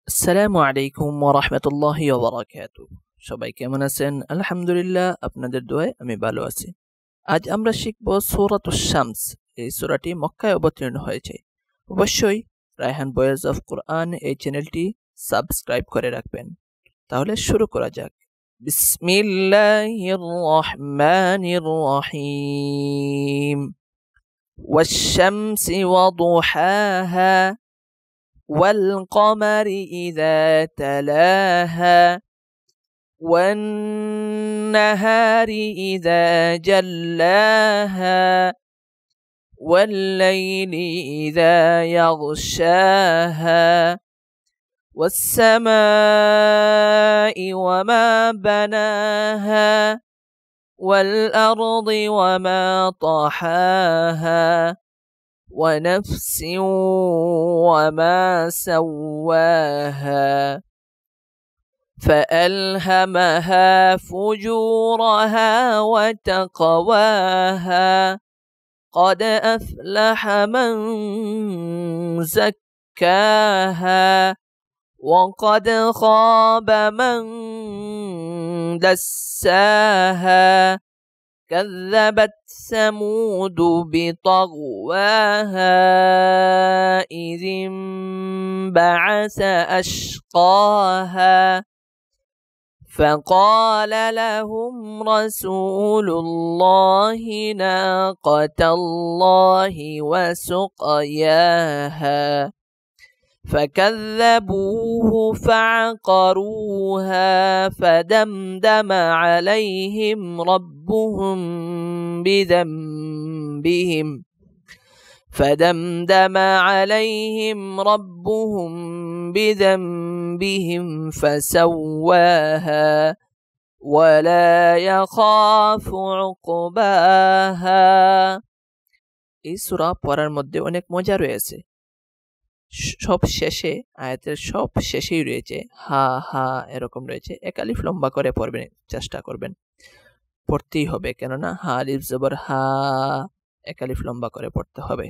আসসালামু আলাইকুম ওয়া রাহমাতুল্লাহি ওয়া বারাকাতুহু। সবাই কেমন আছেন? আলহামদুলিল্লাহ, আপনাদের দোয়ায় আমি ভালো আছি। আজ আমরা শিখব সূরাতুশ শামস। এই সূরাটি মক্কায় অবতীর্ণ হয়েছে। অবশ্যই রায়হান ভয়েস অফ কোরআন এই চ্যানেলটি সাবস্ক্রাইব করে রাখবেন। তাহলে শুরু করা যাক। বিসমিল্লাহির রহমানির রহিম। ওয়াশ শামসি ওয়া দুহাহা والقمر إذا تلاها والنهار إذا جلاها والليل إذا يغشاها والسماء وما بناها والأرض وما طحاها ونفس وما سواها فألهمها فجورها وتقواها قد أفلح من زكاها وقد خاب من دساها كذبت ثمود بطغواها إذ انبعث أشقاها فقال لهم رسول الله ناقة الله وسقياها فكذبوه فعقروها فدمدم عليهم ربهم بذنبهم فسواها ولا يخاف عقباها। এই সূরা পড়ার মধ্যে অনেক মজা রয়েছে। সব শেষে, আয়াতের সব শেষেই রয়েছে হা হা, এরকম রয়েছে। এক আলিফ লম্বা করে পড়বেন, চেষ্টা করবেন, পড়তেই হবে, কেননা হা আলিফ জবর হা, এক আলিফ লম্বা করে পড়তে হবে।